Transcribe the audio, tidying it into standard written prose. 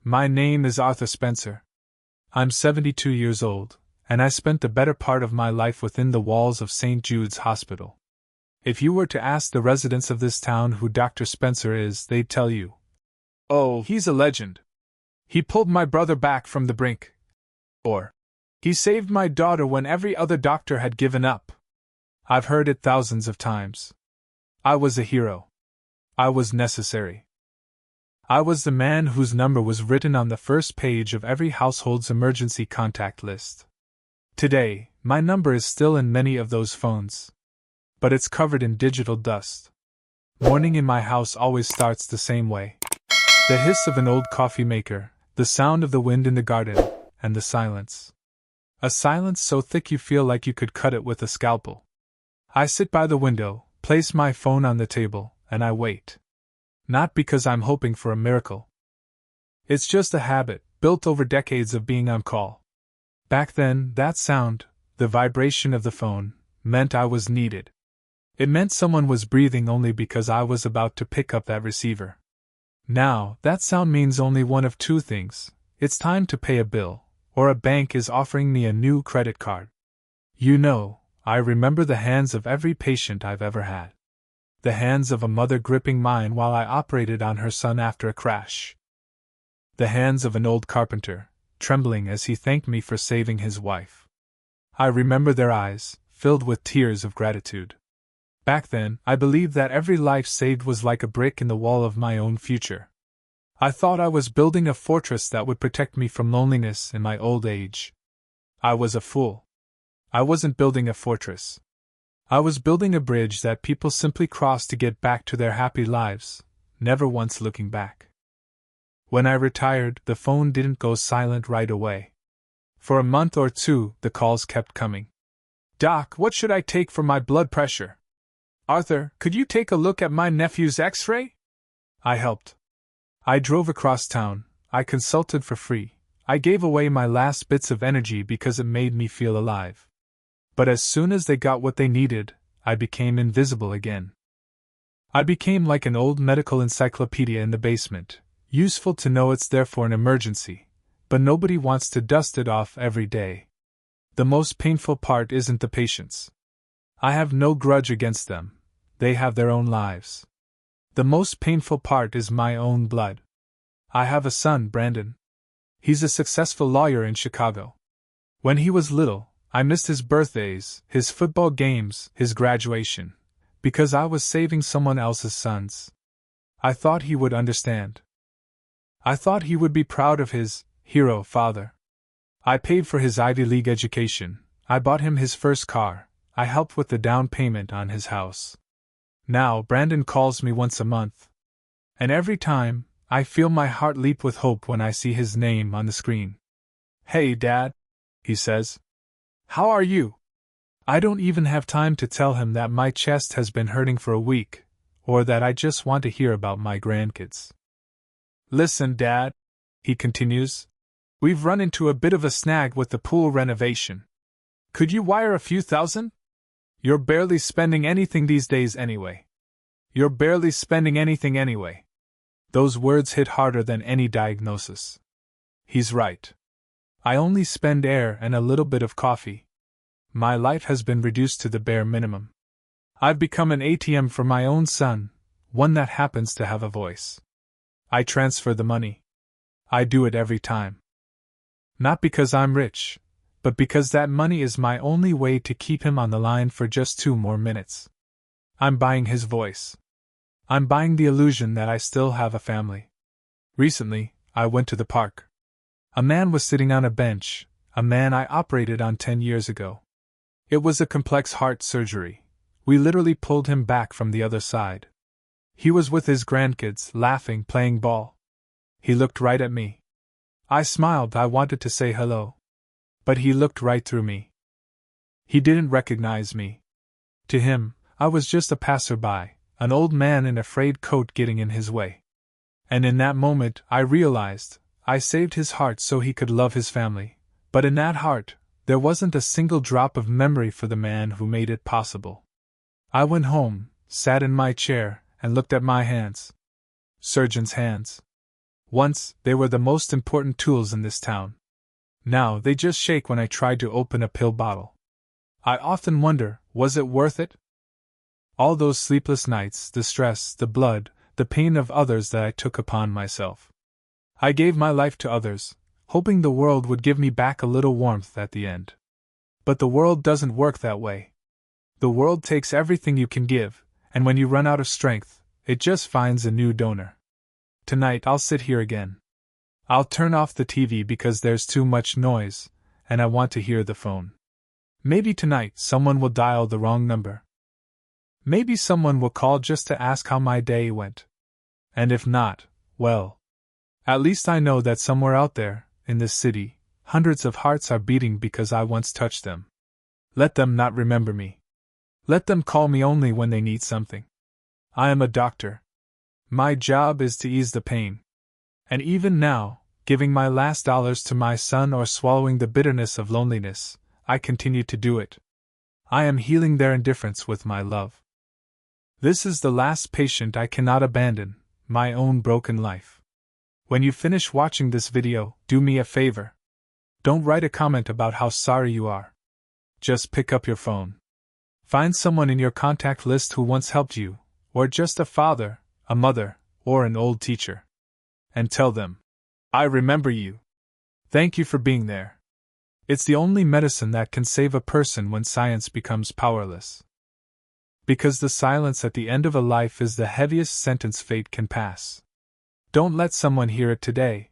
My name is Arthur Spencer. I'm 72 years old, and I spent the better part of my life within the walls of St. Jude's Hospital. If you were to ask the residents of this town who Dr. Spencer is, they'd tell you, "Oh, he's a legend. He pulled my brother back from the brink." Or, "He saved my daughter when every other doctor had given up." I've heard it thousands of times. I was a hero. I was necessary. I was the man whose number was written on the first page of every household's emergency contact list. Today, my number is still in many of those phones. But it's covered in digital dust. Morning in my house always starts the same way. The hiss of an old coffee maker, the sound of the wind in the garden, and the silence. A silence so thick you feel like you could cut it with a scalpel. I sit by the window, place my phone on the table, and I wait. Not because I'm hoping for a miracle. It's just a habit, built over decades of being on call. Back then, that sound, the vibration of the phone, meant I was needed. It meant someone was breathing only because I was about to pick up that receiver. Now, that sound means only one of two things: it's time to pay a bill, or a bank is offering me a new credit card. You know, I remember the hands of every patient I've ever had. The hands of a mother gripping mine while I operated on her son after a crash. The hands of an old carpenter, trembling as he thanked me for saving his wife. I remember their eyes, filled with tears of gratitude. Back then, I believed that every life saved was like a brick in the wall of my own future. I thought I was building a fortress that would protect me from loneliness in my old age. I was a fool. I wasn't building a fortress. I was building a bridge that people simply crossed to get back to their happy lives, never once looking back. When I retired, the phone didn't go silent right away. For a month or two, the calls kept coming. "Doc, what should I take for my blood pressure?" "Arthur, could you take a look at my nephew's x-ray?" I helped. I drove across town, I consulted for free, I gave away my last bits of energy because it made me feel alive. But as soon as they got what they needed, I became invisible again. I became like an old medical encyclopedia in the basement, useful to know it's there for an emergency, but nobody wants to dust it off every day. The most painful part isn't the patients. I have no grudge against them. They have their own lives. The most painful part is my own blood. I have a son, Brandon. He's a successful lawyer in Chicago. When he was little, I missed his birthdays, his football games, his graduation, because I was saving someone else's sons. I thought he would understand. I thought he would be proud of his hero father. I paid for his Ivy League education, I bought him his first car, I helped with the down payment on his house. Now Brandon calls me once a month. And every time, I feel my heart leap with hope when I see his name on the screen. "Hey, Dad," he says. "How are you?" I don't even have time to tell him that my chest has been hurting for a week, or that I just want to hear about my grandkids. "Listen, Dad," he continues, "we've run into a bit of a snag with the pool renovation. Could you wire a few thousand? You're barely spending anything these days anyway. You're barely spending anything anyway." Those words hit harder than any diagnosis. He's right. I only spend air and a little bit of coffee. My life has been reduced to the bare minimum. I've become an ATM for my own son, one that happens to have a voice. I transfer the money. I do it every time. Not because I'm rich, but because that money is my only way to keep him on the line for just 2 more minutes. I'm buying his voice. I'm buying the illusion that I still have a family. Recently, I went to the park. A man was sitting on a bench, a man I operated on 10 years ago. It was a complex heart surgery. We literally pulled him back from the other side. He was with his grandkids, laughing, playing ball. He looked right at me. I smiled, I wanted to say hello. But he looked right through me. He didn't recognize me. To him, I was just a passerby, an old man in a frayed coat getting in his way. And in that moment, I realized, I saved his heart so he could love his family, but in that heart, there wasn't a single drop of memory for the man who made it possible. I went home, sat in my chair, and looked at my hands. Surgeon's hands. Once, they were the most important tools in this town. Now, they just shake when I try to open a pill bottle. I often wonder, was it worth it? All those sleepless nights, the stress, the blood, the pain of others that I took upon myself. I gave my life to others, hoping the world would give me back a little warmth at the end. But the world doesn't work that way. The world takes everything you can give, and when you run out of strength, it just finds a new donor. Tonight I'll sit here again. I'll turn off the TV because there's too much noise, and I want to hear the phone. Maybe tonight someone will dial the wrong number. Maybe someone will call just to ask how my day went. And if not, well, at least I know that somewhere out there, in this city, hundreds of hearts are beating because I once touched them. Let them not remember me. Let them call me only when they need something. I am a doctor. My job is to ease the pain. And even now, giving my last dollars to my son or swallowing the bitterness of loneliness, I continue to do it. I am healing their indifference with my love. This is the last patient I cannot abandon, my own broken life. When you finish watching this video, do me a favor. Don't write a comment about how sorry you are. Just pick up your phone. Find someone in your contact list who once helped you, or just a father, a mother, or an old teacher. And tell them, I remember you. Thank you for being there. It's the only medicine that can save a person when science becomes powerless. Because the silence at the end of a life is the heaviest sentence fate can pass. Don't let someone hear it today,